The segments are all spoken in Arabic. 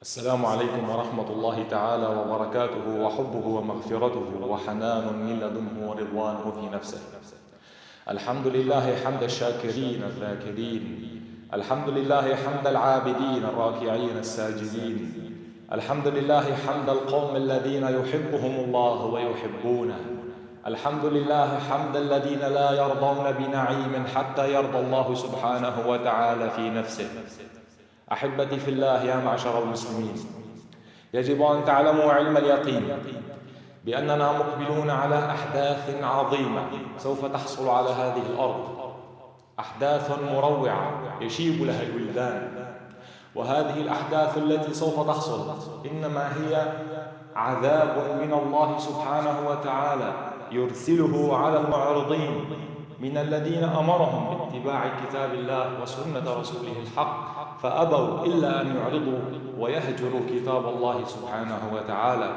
السلام عليكم ورحمة الله تعالى وبركاته وحبه ومغفرته وحنان من لدنه ورضوانه في نفسه. الحمد لله حمد الشاكرين الذاكرين، الحمد لله حمد العابدين الراكعين الساجدين، الحمد لله حمد القوم الذين يحبهم الله ويحبونه، الحمد لله حمد الذين لا يرضون بنعيم حتى يرضى الله سبحانه وتعالى في نفسه. أحبتي في الله يا معشر المسلمين، يجب أن تعلموا علم اليقين بأننا مقبلون على أحداث عظيمة سوف تحصل على هذه الأرض، أحداث مروعة يشيب لها الولدان. وهذه الأحداث التي سوف تحصل إنما هي عذاب من الله سبحانه وتعالى يرسله على المعرضين من الذين أمرهم باتباع كتاب الله وسنة رسوله الحق، فأبوا إلا أن يعرضوا ويهجروا كتاب الله سبحانه وتعالى.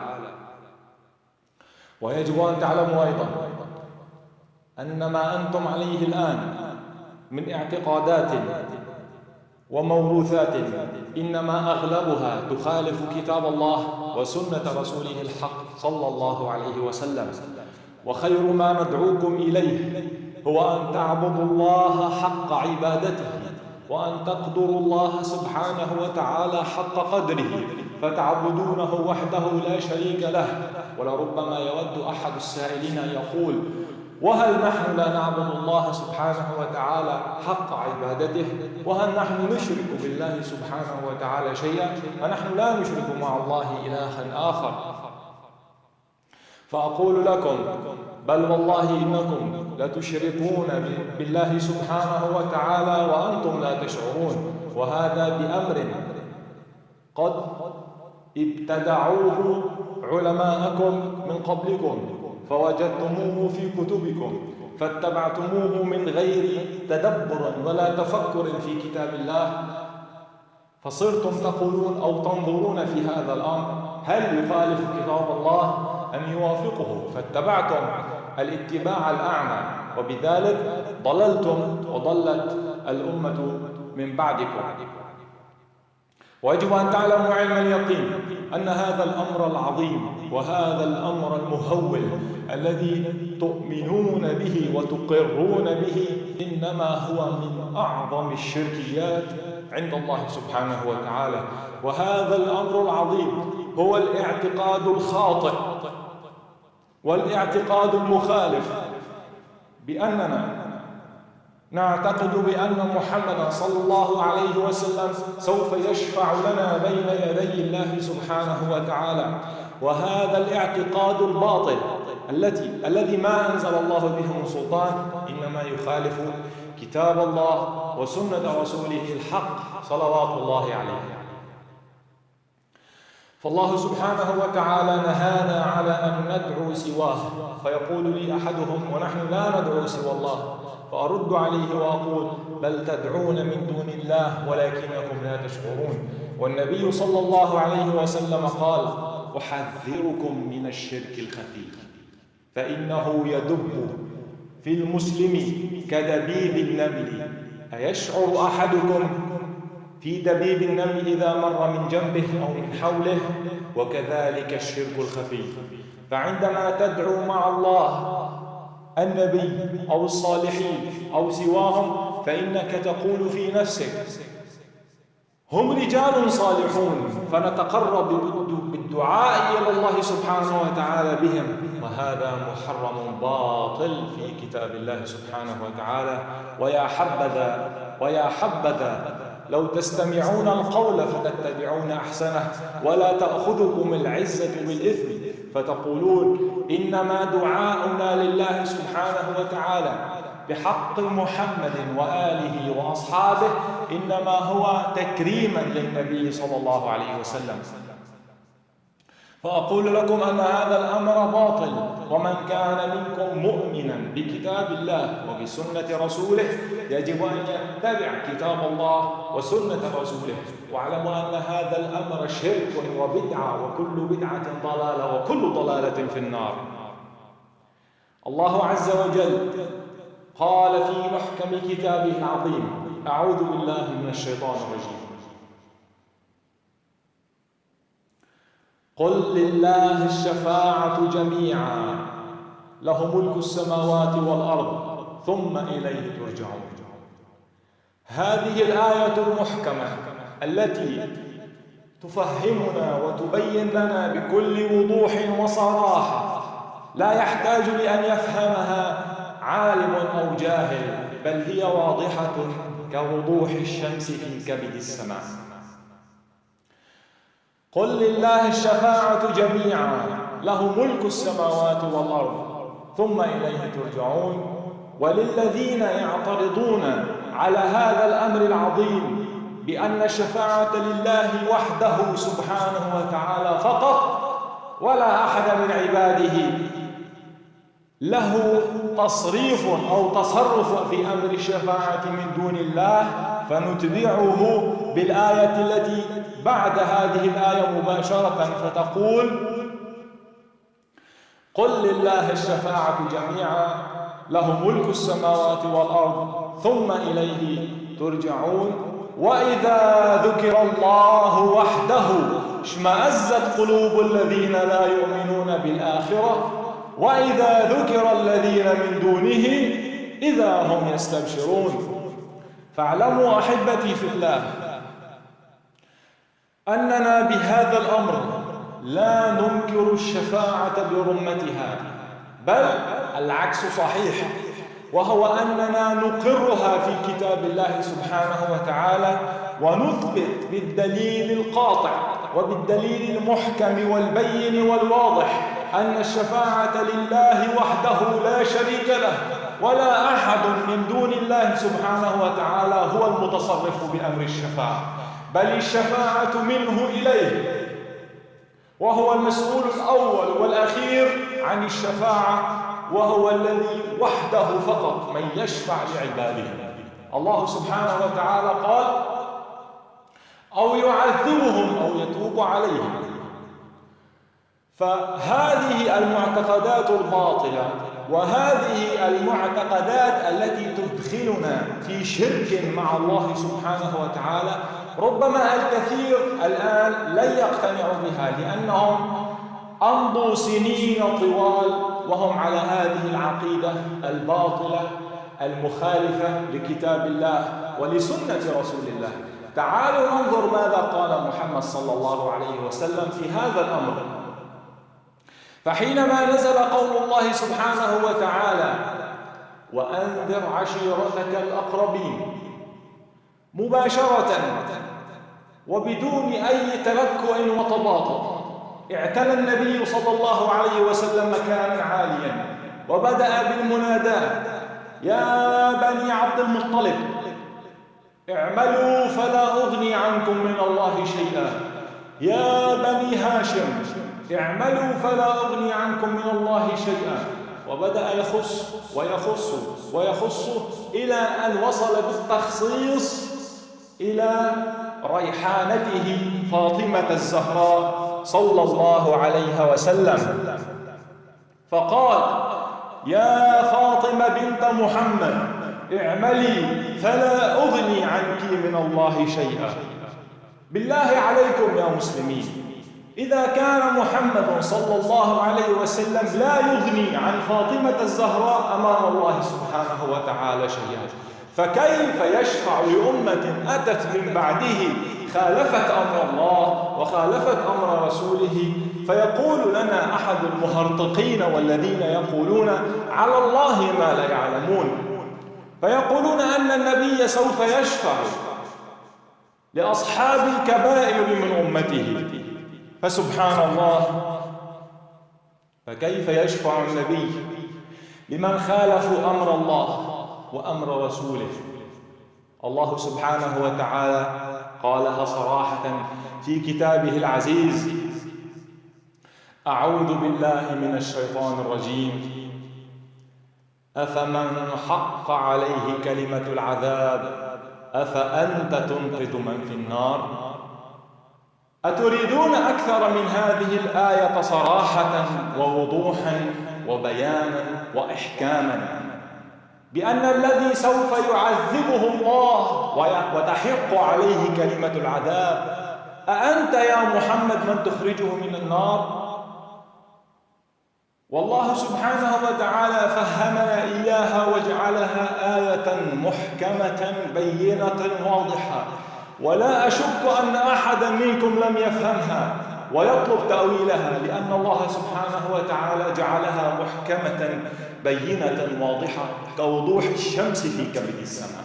ويجب أن تعلموا أيضا أن ما أنتم عليه الآن من اعتقادات وموروثات إنما أغلبها تخالف كتاب الله وسنة رسوله الحق صلى الله عليه وسلم. وخير ما ندعوكم إليه هو أن تعبدوا الله حق عبادته، وأن تقدروا الله سبحانه وتعالى حق قدره، فتعبدونه وحده لا شريك له. ولربما يود أحد السائلين يقول: وهل نحن لا نعبد الله سبحانه وتعالى حق عبادته؟ وهل نحن نشرك بالله سبحانه وتعالى شيئا؟ فنحن لا نشرك مع الله إلها آخر. فأقول لكم: بل والله إنكم لتشركون بالله سبحانه وتعالى وأنتم لا تشعرون، وهذا بأمر قد ابتدعوه علماءكم من قبلكم، فوجدتموه في كتبكم فاتبعتموه من غير تدبر ولا تفكر في كتاب الله، فصرتم تقولون أو تنظرون في هذا الأمر هل يخالف كتاب الله أم يوافقه، فاتبعتم الاتباع الأعمى، وبذلك ضللتم وضلت الأمة من بعدكم. ويجب أن تعلموا علم اليقين أن هذا الأمر العظيم وهذا الأمر المهول الذي تؤمنون به وتقرون به إنما هو من أعظم الشركيات عند الله سبحانه وتعالى. وهذا الأمر العظيم هو الاعتقاد الخاطئ والاعتقاد المخالف، بأننا نعتقد بأن محمدا صلى الله عليه وسلم سوف يشفع لنا بين يدي الله سبحانه وتعالى. وهذا الاعتقاد الباطل الذي ما أنزل الله به من سلطان إنما يخالف كتاب الله وسنة رسوله الحق صلوات الله عليه. فالله سبحانه وتعالى نهانا على أن ندعو سواه، فيقول لي أحدهم: ونحن لا ندعو سوى الله، فأرد عليه وأقول: بل تدعون من دون الله ولكنكم لا تشعرون. والنبي صلى الله عليه وسلم قال: أحذركم من الشرك الخفي فإنه يدب في المسلم كدبيب النمل، أيشعر أحدكم في دبيب النمل إذا مر من جنبه أو من حوله؟ وكذلك الشرك الخفي. فعندما تدعو مع الله النبي أو الصالحين أو سواهم فإنك تقول في نفسك: هم رجال صالحون، فنتقرب بالدعاء إلى الله سبحانه وتعالى بهم. وهذا محرم باطل في كتاب الله سبحانه وتعالى. ويا حبذا لو تستمعون القول فتتبعون أحسنه، ولا تأخذكم العزة بالإثم فتقولون إنما دعاؤنا لله سبحانه وتعالى بحق محمد وآله وأصحابه إنما هو تكريما للنبي صلى الله عليه وسلم. فأقول لكم أن هذا الأمر باطل، ومن كان منكم مؤمنا بكتاب الله وبسنة رسوله يجب أن يتبع كتاب الله وسنة رسوله. واعلموا أن هذا الأمر شرك وبدعة، وكل بدعة ضلالة، وكل ضلالة في النار. الله عز وجل قال في محكم كتابه العظيم: أعوذ بالله من الشيطان الرجيم: قل لله الشفاعة جميعا له ملك السماوات والأرض ثم إليه ترجعون. هذه الآية المحكمة التي تفهمنا وتبين لنا بكل وضوح وصراحة لا يحتاج لأن يفهمها عالم أو جاهل، بل هي واضحة كوضوح الشمس في كبد السماء. قل لله الشفاعة جميعا له ملك السماوات والأرض ثم إليه ترجعون. وللذين يعترضون على هذا الأمر العظيم بأن الشفاعة لله وحده سبحانه وتعالى فقط ولا أحد من عباده له تصريف أو تصرف في أمر الشفاعة من دون الله، فنتبعه بالآية التي بعد هذه الآية مباشرة فتقول: قل لله الشفاعة جميعا له ملك السماوات والأرض ثم إليه ترجعون. وإذا ذكر الله وحده اشمأزت قلوب الذين لا يؤمنون بالآخرة وإذا ذكر الذين من دونه إذا هم يستبشرون. فاعلموا أحبتي في الله أننا بهذا الأمر لا ننكر الشفاعة برمتها، بل العكس صحيح، وهو أننا نقرها في كتاب الله سبحانه وتعالى ونثبت بالدليل القاطع وبالدليل المحكم والبين والواضح أن الشفاعة لله وحده لا شريك له، ولا أحد من دون الله سبحانه وتعالى هو المتصرف بأمر الشفاعة، بل الشفاعة منه إليه، وهو المسؤول الأول والأخير عن الشفاعة، وهو الذي وحده فقط من يشفع لعباده. الله سبحانه وتعالى قال: أو يعذبهم أو يتوب عليهم. فهذه المعتقدات الباطلة وهذه المعتقدات التي تدخلنا في شرك مع الله سبحانه وتعالى ربما الكثير الآن لن يقتنعوا بها، لأنهم أمضوا سنين طوال وهم على هذه العقيدة الباطلة المخالفة لكتاب الله ولسنة رسول الله. تعالوا ننظر ماذا قال محمد صلى الله عليه وسلم في هذا الأمر. فحينما نزل قول الله سبحانه وتعالى: وأنذر عشيرتك الأقربين، مباشرة وبدون أي تلكؤ وتباطؤ اعتلى النبي صلى الله عليه وسلم مكانا عاليا وبدأ بالمناداة: يا بني عبد المطلب اعملوا فلا أغني عنكم من الله شيئا، يا بني هاشم اعملوا فلا أغني عنكم من الله شيئا. وبدأ يخص ويخص ويخص إلى أن وصل بالتخصيص إلى ريحانته فاطمة الزهراء صلى الله عليه وسلم، فقال: يا فاطمة بنت محمد اعملي فلا أغني عنك من الله شيئا. بالله عليكم يا مسلمين، إذا كان محمد صلى الله عليه وسلم لا يغني عن فاطمة الزهراء أمام الله سبحانه وتعالى شيئا، فكيف يشفع لأمة أتت من بعده خالفت أمر الله وخالفت أمر رسوله؟ فيقول لنا أحد المهرطقين والذين يقولون على الله ما لا يعلمون، فيقولون أن النبي سوف يشفع لأصحاب الكبائر من أمته، فسبحان الله، فكيف يشفع النبي لمن خالفوا أمر الله وأمر رسوله؟ الله سبحانه وتعالى قالها صراحة في كتابه العزيز: أعوذ بالله من الشيطان الرجيم، أفمن حق عليه كلمة العذاب أفأنت تنقذ من في النار؟ أتريدون أكثر من هذه الآية صراحة ووضوحا وبيانا وإحكاما بأن الذي سوف يعذبه الله وتحق عليه كلمة العذاب أأنت يا محمد من تخرجه من النار؟ والله سبحانه وتعالى فهمنا إياها وجعلها آية محكمة بينة واضحة، ولا أشك أن أحدا منكم لم يفهمها ويطلب تأويلها، لأن الله سبحانه وتعالى جعلها محكمة بينة واضحة كوضوح الشمس في كبد السماء.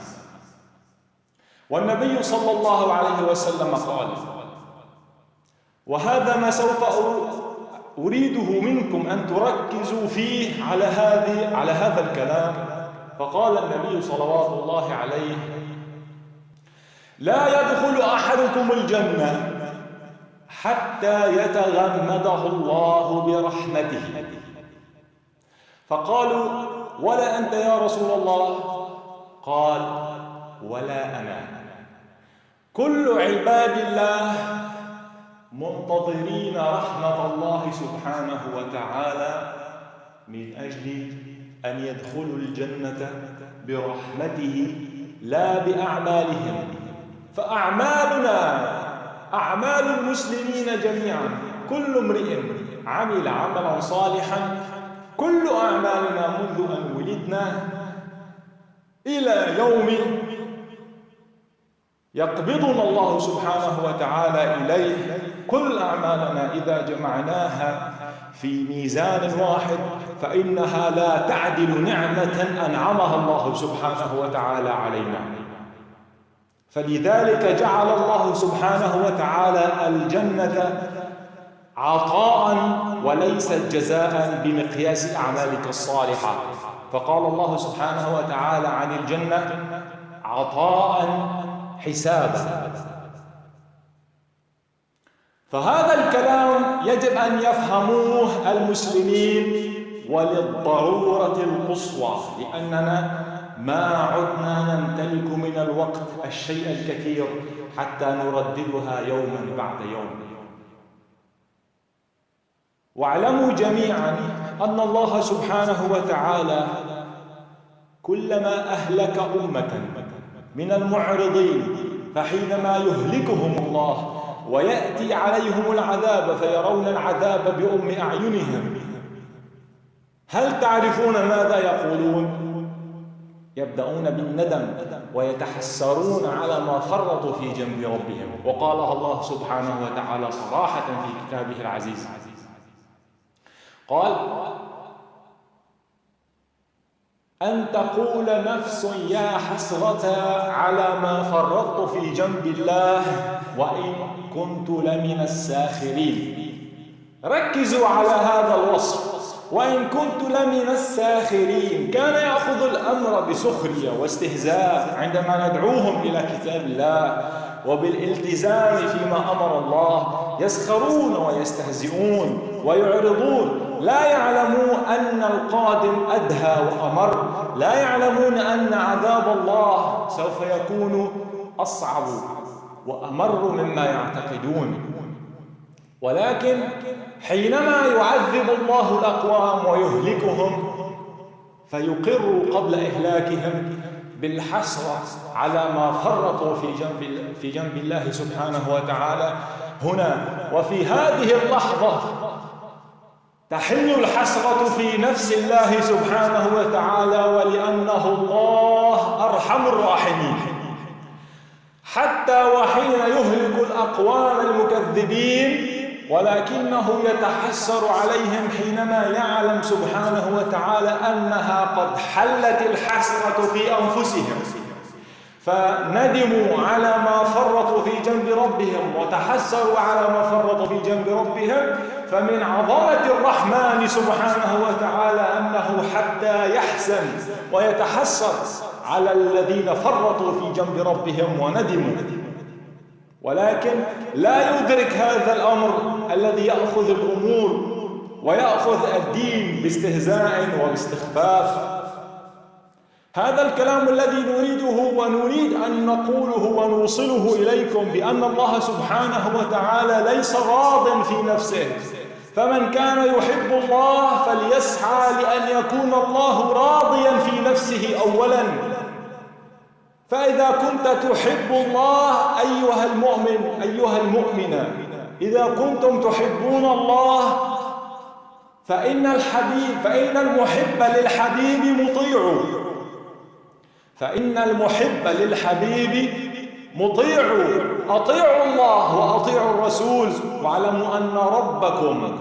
والنبي صلى الله عليه وسلم قال، وهذا ما سوف أريده منكم أن تركزوا فيه على هذا الكلام، فقال النبي صلوات الله عليه: لا يدخل أحدكم الجنة حتى يتغمده الله برحمته. فقالوا: ولا أنت يا رسول الله؟ قال: ولا أنا. كل عباد الله منتظرين رحمة الله سبحانه وتعالى من أجل أن يدخلوا الجنة برحمته لا بأعمالهم. فأعمالنا أعمال المسلمين جميعا، كل امرئ عمل عملا صالحا، كل أعمالنا منذ أن ولدنا إلى يوم يقبضنا الله سبحانه وتعالى إليه، كل أعمالنا إذا جمعناها في ميزان واحد فإنها لا تعدل نعمة أنعمها الله سبحانه وتعالى علينا. فلذلك جعل الله سبحانه وتعالى الجنة عطاء وليست جزاء بمقياس أعمالك الصالحة. فقال الله سبحانه وتعالى عن الجنة: عطاء حسابا. فهذا الكلام يجب أن يفهموه المسلمين وللضرورة القصوى، لأننا ما عدنا نمتلك من الوقت الشيء الكثير حتى نرددها يوما بعد يوم. واعلموا جميعا أن الله سبحانه وتعالى كلما أهلك أمة من المعرضين، فحينما يهلكهم الله ويأتي عليهم العذاب فيرون العذاب بأم أعينهم، هل تعرفون ماذا يقولون؟ يبدأون بالندم ويتحسرون على ما فرطوا في جنب ربهم. وقالها الله سبحانه وتعالى صراحة في كتابه العزيز، قال: أن تقول نفس يا حسرة على ما فرطت في جنب الله وإن كنت لمن الساخرين. ركزوا على هذا الوصف، وإن كنت لمن الساخرين. كان يأخذ الأمر بسخرية واستهزاء عندما ندعوهم إلى كتاب الله وبالالتزام فيما أمر الله، يسخرون ويستهزئون ويعرضون، لا يعلمون أن القادم أدهى وأمر، لا يعلمون أن عذاب الله سوف يكون أصعب وأمر مما يعتقدون. ولكن حينما يعذب الله الأقوام ويهلكهم فيقر قبل إهلاكهم بالحسرة على ما فرطوا في جنب الله سبحانه وتعالى هنا. وفي هذه اللحظة تحل الحسرة في نفس الله سبحانه وتعالى، ولأنه الله أرحم الراحمين. حتى وحين يهلك الأقوام المكذبين ولكنه يتحسر عليهم حينما يعلم سبحانه وتعالى أنها قد حلت الحسرة في أنفسهم، فندموا على ما فرطوا في جنب ربهم وتحسروا على ما فرطوا في جنب ربهم. فمن عظمة الرحمن سبحانه وتعالى أنه حتى يحزن ويتحسر على الذين فرطوا في جنب ربهم وندموا، ولكن لا يدرك هذا الأمر الذي يأخذ الأمور ويأخذ الدين باستهزاء وباستخفاف. هذا الكلام الذي نريده ونريد أن نقوله ونوصله إليكم، بأن الله سبحانه وتعالى ليس راض في نفسه، فمن كان يحب الله فليسعى لأن يكون الله راضيا في نفسه أولا، فإذا كنت تحب الله أيها المؤمن أيها المؤمنة، إذا كنتم تحبون الله فإن المحب للحبيب مطيع، فإن المحب للحبيب مطيع. أطيعوا الله وأطيعوا الرسول، واعلموا أن ربكم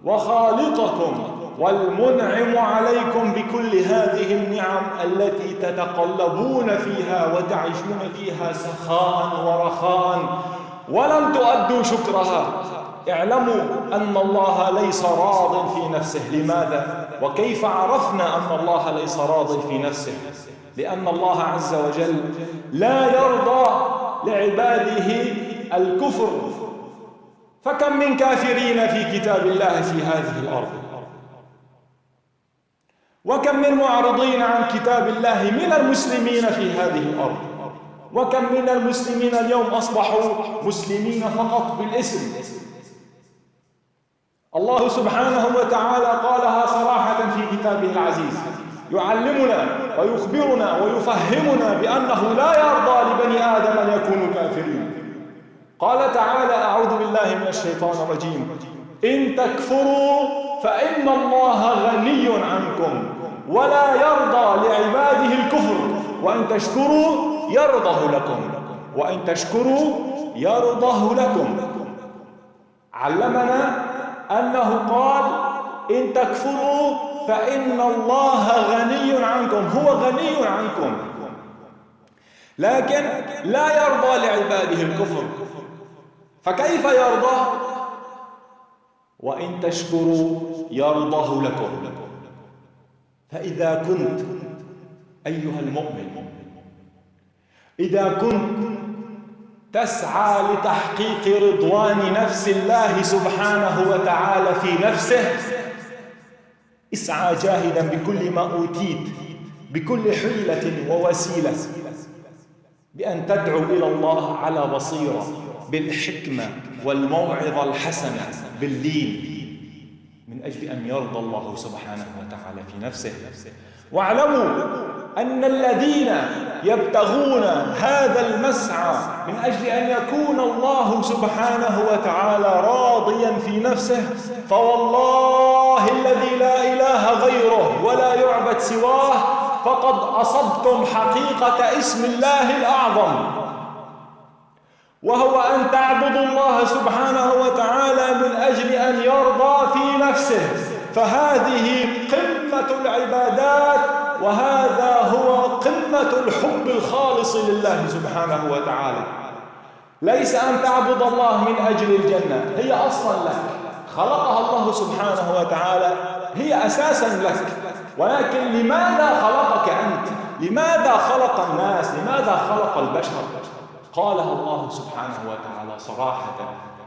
وخالقكم والمنعم عليكم بكل هذه النعم التي تتقلبون فيها وتعيشون فيها سخاء ورخاء ولم تؤدوا شكرها. اعلموا أن الله ليس راض في نفسه. لماذا؟ وكيف عرفنا أن الله ليس راض في نفسه؟ لأن الله عز وجل لا يرضى لعباده الكفر. فكم من كافرين في كتاب الله في هذه الأرض، وكم من معرضين عن كتاب الله من المسلمين في هذه الأرض، وكم من المسلمين اليوم أصبحوا مسلمين فقط بالاسم. الله سبحانه وتعالى قالها صراحة في كتابه العزيز، يعلمنا ويخبرنا ويفهمنا بأنه لا يرضى لبني آدم أن يكونوا كافرين. قال تعالى: أعوذ بالله من الشيطان الرجيم: إن تكفروا فإن الله غني عنكم ولا يرضى لعباده الكفر وإن تشكروا يرضه لكم، وإن تشكروا يرضه لكم. علمنا أنه قال: إن تكفروا فإن الله غني عنكم، هو غني عنكم، لكن لا يرضى لعباده الكفر. فكيف يرضى؟ وإن تشكروا يرضه لكم. فإذا كنت أيها المؤمن، إذا كنت تسعى لتحقيق رضوان نفس الله سبحانه وتعالى في نفسه، اسعى جاهدا بكل ما أوتيت، بكل حيلة ووسيلة، بأن تدعو إلى الله على بصيرة، بالحكمة والموعظة الحسنة، باللين، من أجل أن يرضى الله سبحانه وتعالى في نفسه. واعلموا أن الذين يبتغون هذا المسعى من أجل أن يكون الله سبحانه وتعالى راضيا في نفسه، فوالله الذي لا إله غيره ولا يعبد سواه فقد أصبتم حقيقة اسم الله الأعظم، وهو أن تعبدوا الله سبحانه وتعالى من أجل أن يرضى في نفسه. فهذه قمة العبادات، وهذا هو قمة الحب الخالص لله سبحانه وتعالى. ليس أن تعبد الله من أجل الجنة، هي أصلا لك، خلقها الله سبحانه وتعالى، هي أساسا لك، ولكن لماذا خلقك أنت؟ لماذا خلق الناس؟ لماذا خلق البشر؟ قالها الله سبحانه وتعالى صراحة،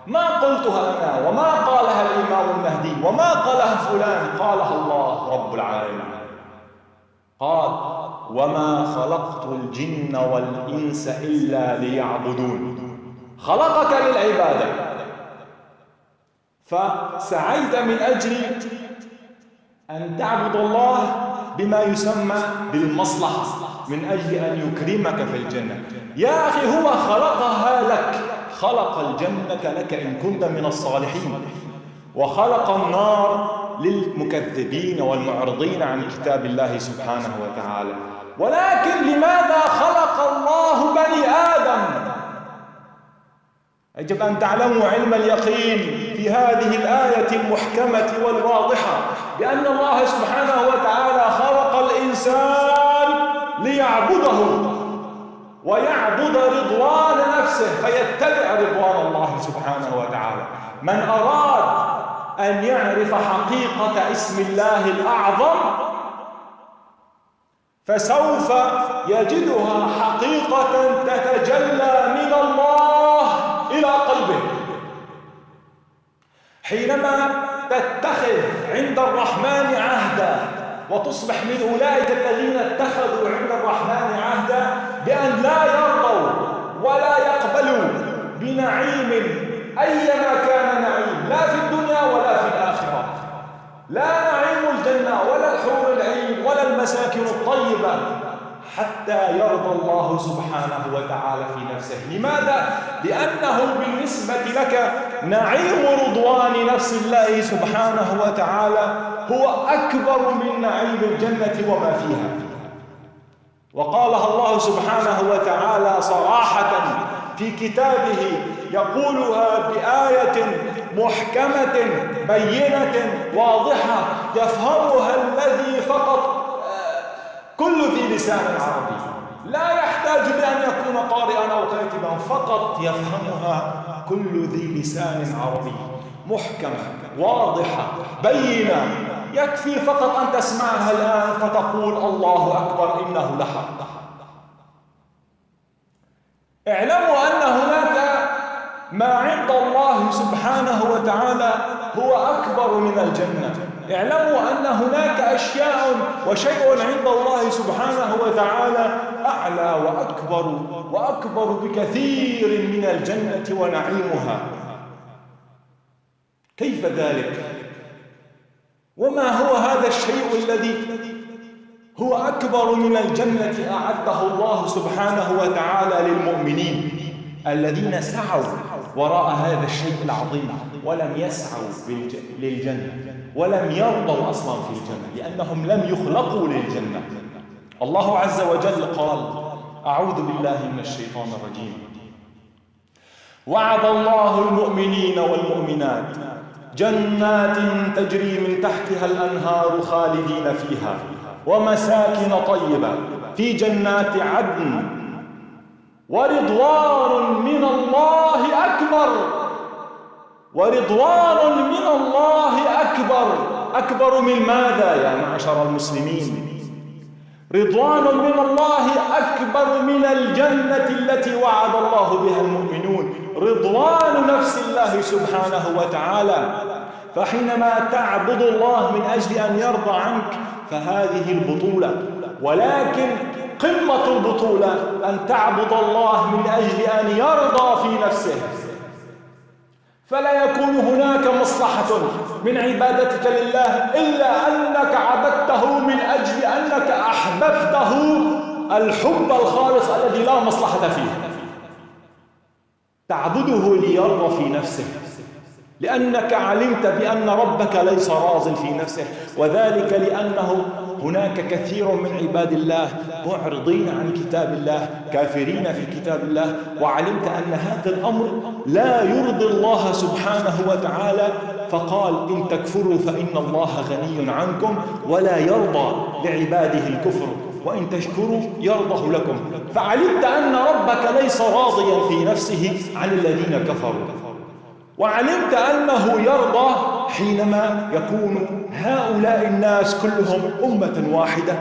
ما قلتها أنا وما قالها الإمام المهدي وما قالها فلان، قالها الله رب العالمين. قال: وما خلقت الجن والإنس إلا ليعبدون. خلقك للعبادة، فسعيت من أجل أن تعبد الله بما يسمى بالمصلحة، من أجل أن يكرمك في الجنة. يا أخي، هو خلقها لك، خلق الجنة لك إن كنت من الصالحين، وخلق النار للمكذبين والمعرضين عن كتاب الله سبحانه وتعالى. ولكن لماذا خلق الله بني آدم؟ يجب أن تعلموا علم اليقين في هذه الآية المحكمة والواضحة بأن الله سبحانه وتعالى خلق الإنسان ليعبده ويعبد رضوان نفسه، فيتبع رضوان الله سبحانه وتعالى. من أراد أن يعرف حقيقة اسم الله الأعظم فسوف يجدها حقيقة تتجلى من الله إلى قلبه. حينما تتخذ عند الرحمن عهدا وتصبح من أولئك الذين اتخذوا عند الرحمن عهدا بأن لا يرضوا ولا يقبلوا بنعيم أيما كان نعيم، لا في الدنيا ولا في الآخرة، لا نعيم الجنة ولا الحور العين ولا المساكن الطيبة، حتى يرضى الله سبحانه وتعالى في نفسه. لماذا؟ لأنه بالنسبة لك نعيم رضوان نفس الله سبحانه وتعالى هو أكبر من نعيم الجنة وما فيها. وقالها الله سبحانه وتعالى صراحة في كتابه، يقولها بآية محكمة بينة واضحة يفهمها الذي فقط كل ذي لسان عربي، لا يحتاج لأن يكون قارئا أو كاتبا، فقط يفهمها كل ذي لسان عربي، محكمة واضحة بينة، يكفي فقط أن تسمعها الآن فتقول الله أكبر إنه لحق. اعلموا أن هناك ما عند الله سبحانه وتعالى هو أكبر من الجنة. اعلموا أن هناك أشياء وشيء عند الله سبحانه وتعالى أعلى وأكبر بكثير من الجنة ونعيمها. كيف ذلك؟ وما هو هذا الشيء الذي هو أكبر من الجنة أعده الله سبحانه وتعالى للمؤمنين الذين سعوا وراء هذا الشيء العظيم ولم يسعوا للجنة ولم يرضوا أصلا في الجنة لأنهم لم يخلقوا للجنة. الله عز وجل قال: أعوذ بالله من الشيطان الرجيم: وعد الله المؤمنين والمؤمنات جنات تجري من تحتها الأنهار خالدين فيها ومساكن طيبة في جنات عدن ورضوان من الله أكبر. ورضوان من الله أكبر من ماذا يا معشر المسلمين؟ رضوان من الله أكبر من الجنة التي وعد الله بها المؤمنون، رضوان نفس الله سبحانه وتعالى. فحينما تعبد الله من أجل أن يرضى عنك فهذه البطولة، ولكن قمة البطولة أن تعبد الله من أجل أن يرضى في نفسه، فلا يكون هناك مصلحة من عبادتك لله إلا أنك عبدته من أجل أنك أحببته الحب الخالص الذي لا مصلحة فيه. تعبده ليرضى في نفسه لأنك علمت بأن ربك ليس راض في نفسه، وذلك لأنه هناك كثير من عباد الله معرضين عن كتاب الله كافرين في كتاب الله، وعلمت أن هذا الأمر لا يرضي الله سبحانه وتعالى، فقال: إن تكفروا فإن الله غني عنكم ولا يرضى لعباده الكفر وإن تشكروا يرضه لكم. فعلمت أن ربك ليس راضيا في نفسه عن الذين كفروا، وعلمت أنه يرضى حينما يكون هؤلاء الناس كلهم أمة واحدة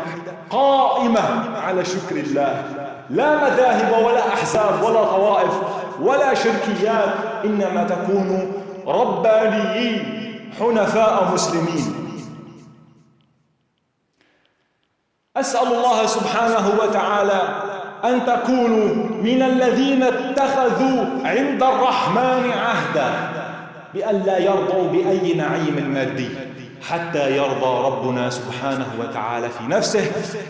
قائمة على شكر الله، لا مذاهب ولا أحزاب ولا طوائف ولا شركيات، إنما تكونوا ربانيين حنفاء مسلمين. أسأل الله سبحانه وتعالى أن تكونوا من الذين اتخذوا عند الرحمن عهدا بأن لا يرضوا بأي نعيم مادي حتى يرضى ربنا سبحانه وتعالى في نفسه،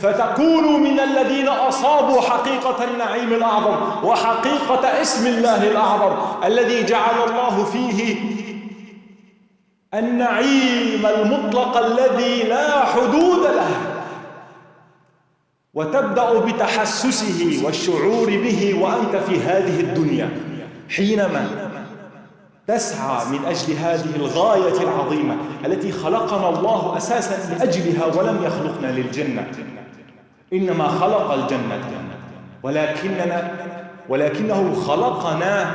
فتكونوا من الذين أصابوا حقيقة النعيم الأعظم وحقيقة اسم الله الأعظم الذي جعل الله فيه النعيم المطلق الذي لا حدود له، وتبدأ بتحسسه والشعور به وأنت في هذه الدنيا حينما تسعى من أجل هذه الغاية العظيمة التي خلقنا الله أساسا لأجلها ولم يخلقنا للجنة، إنما خلق الجنة ولكنه خلقنا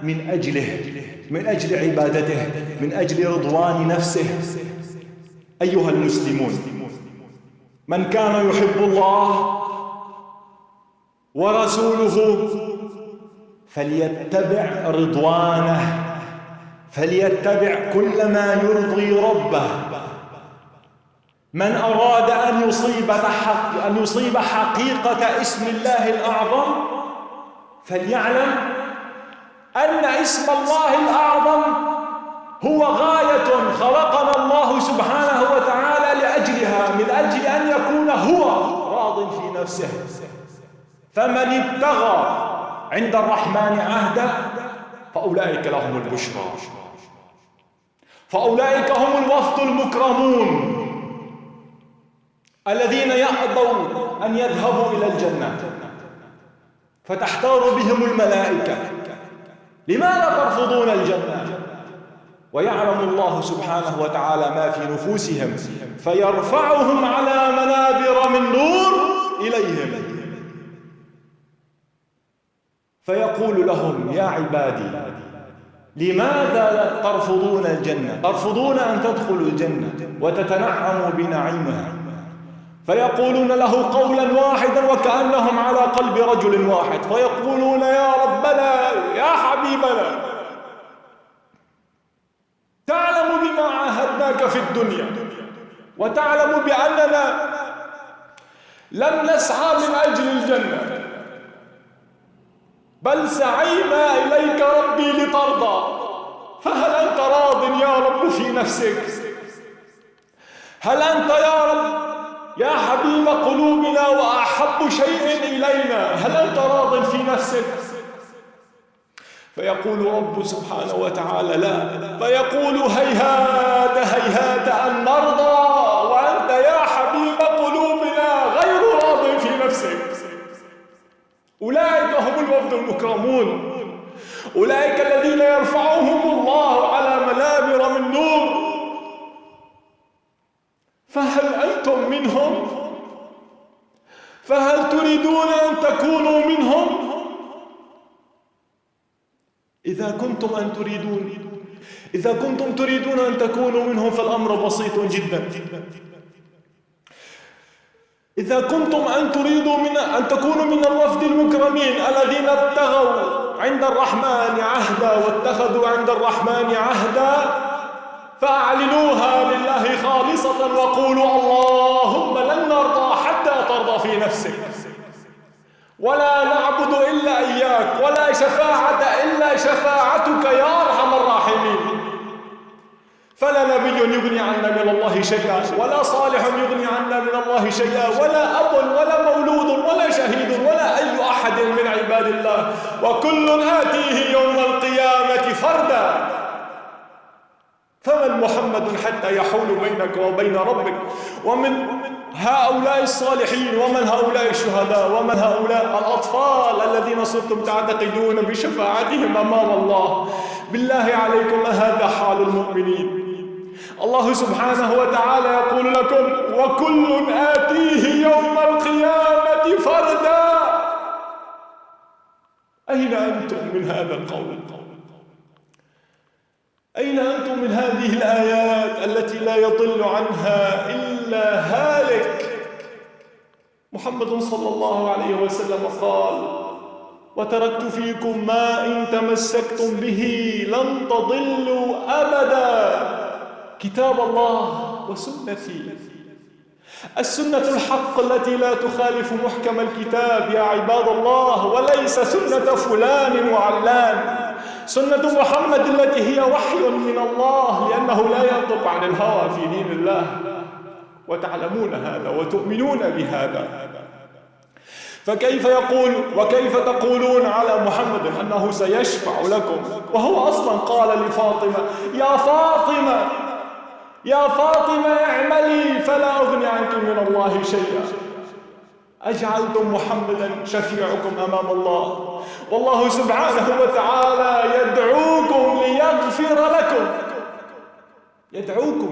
من أجله، من أجل عبادته، من أجل رضوان نفسه. أيها المسلمون، من كان يحب الله ورسوله فليتبع رضوانه، فليتبع كل ما يرضي ربه. من أراد أن يصيب حقيقة اسم الله الأعظم فليعلم أن اسم الله الأعظم هو غاية خلقنا الله سبحانه وتعالى لأجلها، من أجل أن يكون هو راض في نفسه. فمن ابتغى عند الرحمن عهدا فأولئك لهم البشرى، فأولئك هم الوفد المكرمون الذين يأبوا أن يذهبوا إلى الجنة فتحتار بهم الملائكة: لماذا ترفضون الجنة؟ ويعلم الله سبحانه وتعالى ما في نفوسهم فيرفعهم على منابر من نور إليهم فيقول لهم: يا عبادي لماذا ترفضون الجنة؟ ترفضون أن تدخلوا الجنة وتتنعموا بنعيمها. فيقولون له قولا واحدا وكأنهم على قلب رجل واحد، فيقولون: يا ربنا يا حبيبنا، تعلم بما عاهدناك في الدنيا، وتعلم بأننا لم نسعى من أجل الجنة، بل سعينا إليك ربي لترضى، فهل أنت راض يا رب في نفسك؟ هل أنت يا رب يا حبيب قلوبنا وأحب شيء إلينا، هل أنت راض في نفسك؟ فيقول رب سبحانه وتعالى: لا. فيقول: هيهات هيهات أن نرضى وأنت يا حبيب قلوبنا غير راض في نفسك. أولئك هم الوفد المكرمون، أولئك الذين يرفعهم الله على منابر من نور. فهل أنتم منهم؟ فهل تريدون أن تكونوا منهم؟ إذا كنتم تريدون أن تكونوا منهم فالأمر بسيط جدا. إذا كنتم أن تكونوا من الوفد المكرمين الذين ابتغوا عند الرحمن عهدا واتخذوا عند الرحمن عهدا، فأعلنوها لله خالصة وقولوا: اللهم لن نرضى حتى ترضى في نفسك، ولا نعبد إلا إياك، ولا شفاعة إلا شفاعتك يا أرحم الراحمين. فلا نبي يغني عنا من الله شيئا، ولا صالح يغني عنا من الله شيئا، ولا أب ولا مولود ولا شهيد ولا أي أحد من عباد الله، وكل آتيه يوم القيامة فردا. فمن محمد حتى يحول بينك وبين ربك؟ ومن هؤلاء الصالحين، ومن هؤلاء الشهداء، ومن هؤلاء الأطفال الذين صرتم تعتقدون بشفاعتهم أمام الله؟ بالله عليكم، أهذا حال المؤمنين؟ الله سبحانه وتعالى يقول لكم: وكل آتيه يوم القيامة فردا. أين أنتم من هذا القول؟ أين أنتم من هذه الآيات التي لا يضل عنها إلا هالك؟ محمد صلى الله عليه وسلم قال: وتركت فيكم ما إن تمسكتم به لن تضلوا أبدا، كتاب الله وسنتي. السنة الحق التي لا تخالف محكم الكتاب يا عباد الله، وليس سنة فلان وعلان، سنة محمد التي هي وحي من الله، لأنه لا ينطق عن الهوى في دين الله، وتعلمون هذا وتؤمنون بهذا. فكيف تقولون على محمد أنه سيشفع لكم، وهو أصلا قال لفاطمة: يا فاطمة اعملي فلا أغني عنك من الله شيئا. أجعلتم محمدا شفيعكم أمام الله، والله سبحانه وتعالى يدعوكم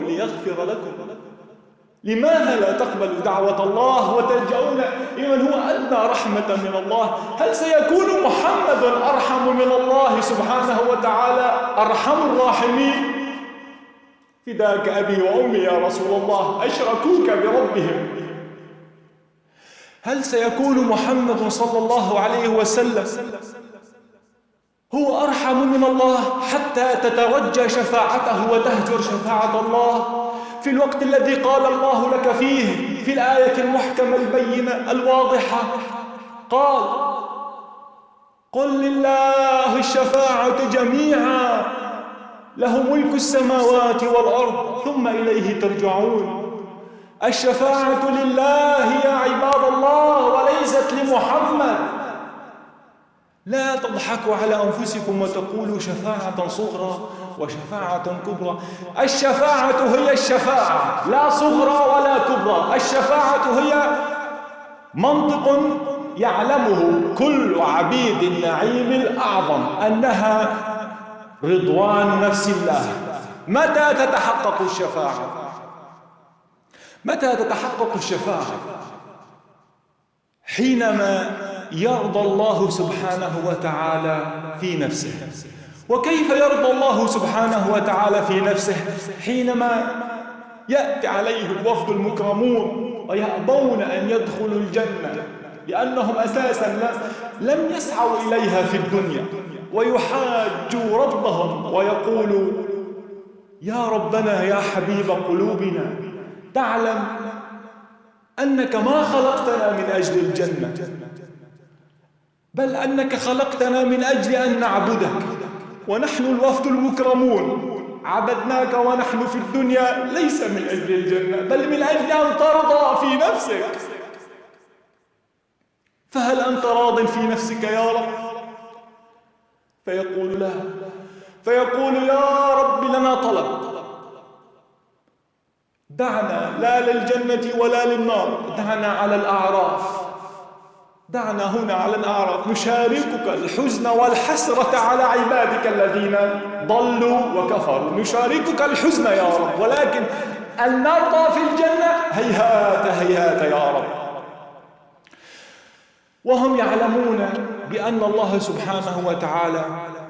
ليغفر لكم. لماذا لا تقبلوا دعوة الله وتلجؤون لمن هو أدنى رحمة من الله؟ هل سيكون محمد أرحم من الله سبحانه وتعالى أرحم الراحمين؟ فداك أبي وأمي يا رسول الله، أشركوك بربهم. هل سيكون محمد صلى الله عليه وسلم هو أرحم من الله حتى تترجى شفاعته وتهجر شفاعة الله في الوقت الذي قال الله لك فيه في الآية المحكمة البينة الواضحة؟ قال: قل لله الشفاعة جميعا له ملك السماوات والأرض ثم إليه ترجعون. الشفاعة لله يا عباد الله وليست لمحمد. لا تضحكوا على أنفسكم وتقولوا شفاعة صغرى وشفاعة كبرى. الشفاعة هي الشفاعة، لا صغرى ولا كبرى. الشفاعة هي منطق يعلمه كل عبيد النعيم الأعظم أنها رضوان نفس الله. متى تتحقق الشفاعة؟ متى تتحقق الشفاعة؟ حينما يرضى الله سبحانه وتعالى في نفسه. وكيف يرضى الله سبحانه وتعالى في نفسه؟ حينما يأتي عليه الوفد المكرمون ويأبون أن يدخلوا الجنة لأنهم أساسا لم يسعوا إليها في الدنيا، ويحاجوا ربهم ويقولوا يا ربنا يا حبيب قلوبنا، تعلم أنك ما خلقتنا من أجل الجنة، بل أنك خلقتنا من أجل أن نعبدك، ونحن الوفد المكرمون عبدناك ونحن في الدنيا ليس من أجل الجنة بل من أجل أن ترضى في نفسك، فهل أنت راض في نفسك يا رب؟ فيقول لا، فيقول يا رب لنا طلب، دعنا لا للجنة ولا للنار، دعنا على الأعراف، دعنا هنا على الأعراف نشاركك الحزن والحسرة على عبادك الذين ضلوا وكفروا، نشاركك الحزن يا رب، ولكن أن نرضى في الجنة هيهات هيهات يا رب. وهم يعلمون بأن الله سبحانه وتعالى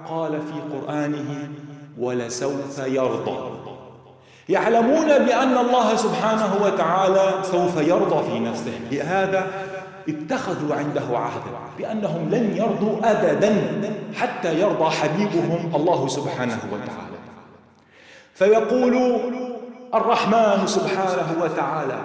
قال في قرآنه ولسوف يرضى، يعلمون بأن الله سبحانه وتعالى سوف يرضى في نفسه، لهذا اتخذوا عنده عهدا بأنهم لن يرضوا أبدا حتى يرضى حبيبهم الله سبحانه وتعالى. فيقول الرحمن سبحانه وتعالى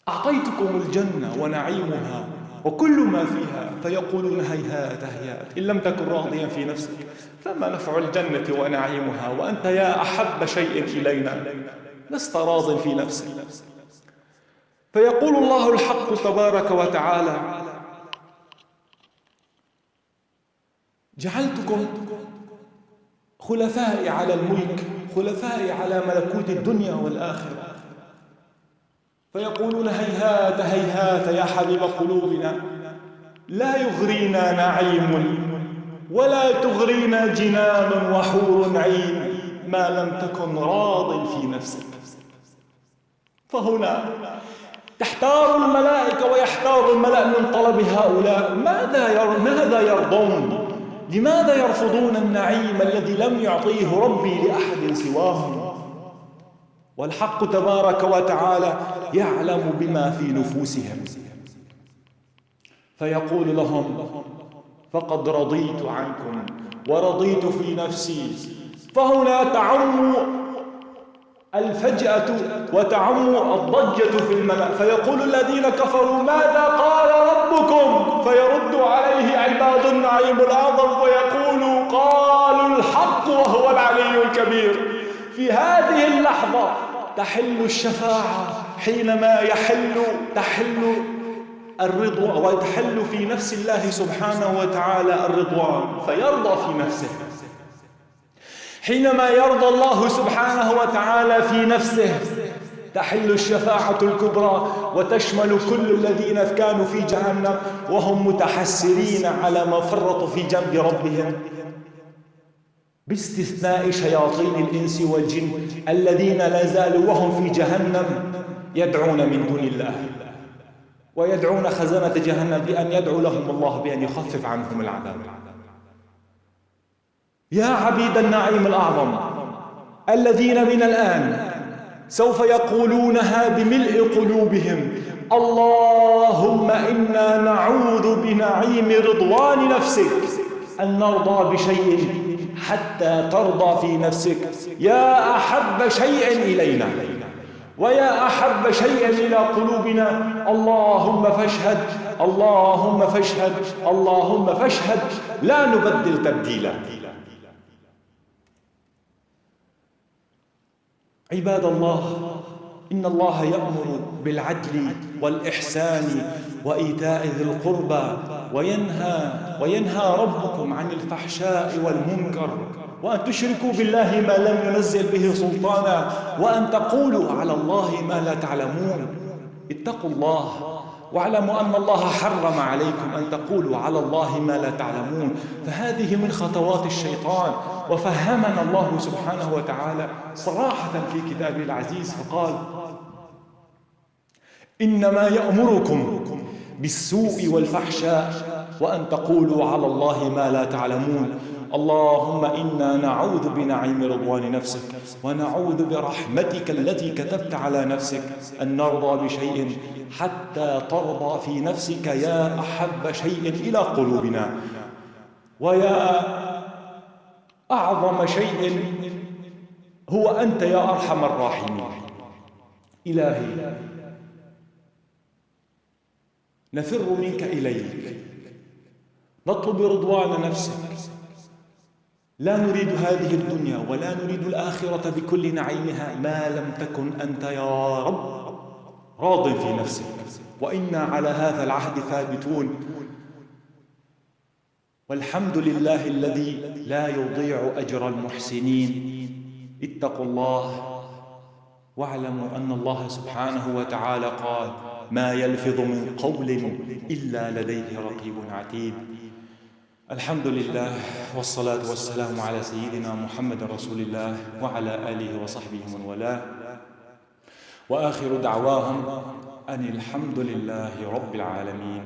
أعطيتكم الجنة ونعيمها وكل ما فيها، فيقولون هيهات هيهات، إن لم تكن راضيا في نفسك فما نفع الجنة ونعيمها وأنت يا أحب شيء إلينا لست راض في نفسك. فيقول الله الحق تبارك وتعالى جعلتكم خلفاء على الملك، خلفاء على ملكوت الدنيا والآخرة. فيقولون هيهات هيهات يا حبيب قلوبنا، لا يغرينا نعيم ولا تغرينا جنان وحور عين ما لم تكن راض في نفسك. فهنا تحتار الملائكة ويحتار الملأ من طلب هؤلاء، ماذا يرضون؟ لماذا يرفضون النعيم الذي لم يعطيه ربي لأحد سواهم؟ والحق تبارك وتعالى يعلم بما في نفوسهم، فيقول لهم فقد رضيت عنكم ورضيت في نفسي. فهنا تعم الفجأة وتعم الضجة في الملأ، فيقول الذين كفروا ماذا قال ربكم؟ فيرد عليه عباد النعيم الأعظم ويقول قالوا الحق وهو العلي الكبير. في هذه اللحظة تحل الشفاعة، حينما تحل الرضوان ويتحل في نفس الله سبحانه وتعالى الرضوان فيرضى في نفسه. حينما يرضى الله سبحانه وتعالى في نفسه تحل الشفاعة الكبرى وتشمل كل الذين كانوا في جهنم وهم متحسرين على ما فرطوا في جنب ربهم، باستثناء شياطين الإنس والجن الذين لا زالوا وهم في جهنم يدعون من دون الله ويدعون خزنة جهنم بأن يدعو لهم الله بأن يخفف عنهم العذاب. يا عبيد النعيم الأعظم الذين من الآن سوف يقولونها بملء قلوبهم اللهم إنا نعوذ بنعيم رضوان نفسك أن نرضى بشيء حتى ترضى في نفسك يا أحب شيء إلينا ويا أحب شيء إلى قلوبنا. اللهم فاشهد، اللهم فاشهد، اللهم فاشهد، لا نبدل تبديلا. عباد الله، إن الله يأمر بالعدل والإحسان وإيتاء ذي القربى وينهى ربكم عن الفحشاء والمنكر وأن تشركوا بالله ما لم ينزل به سلطانا وأن تقولوا على الله ما لا تعلمون. اتقوا الله واعلموا أن الله حرم عليكم أن تقولوا على الله ما لا تعلمون. فهذه من خطوات الشيطان، وفهمنا الله سبحانه وتعالى صراحة في كتابه العزيز فقال: إنما يأمركم بالسوء والفحشاء وأن تقولوا على الله ما لا تعلمون. اللهم إنا نعوذ بنعيم رضوان نفسك ونعوذ برحمتك التي كتبت على نفسك أن نرضى بشيء حتى ترضى في نفسك يا أحب شيء إلى قلوبنا، ويا أعظم شيء هو أنت يا أرحم الراحمين. إلهي نفر منك إليك، نطلب رضوان نفسك، لا نريد هذه الدنيا ولا نريد الآخرة بكل نعيمها ما لم تكن أنت يا رب راض في نفسك، وإنا على هذا العهد ثابتون. والحمد لله الذي لا يضيع أجر المحسنين. اتقوا الله واعلموا أن الله سبحانه وتعالى قال: ما يلفظ من قول إلا لديه رقيب عتيد. الحمد لله والصلاة والسلام على سيدنا محمد رسول الله وعلى آله وصحبه من والاه، وآخر دعواهم أن الحمد لله رب العالمين.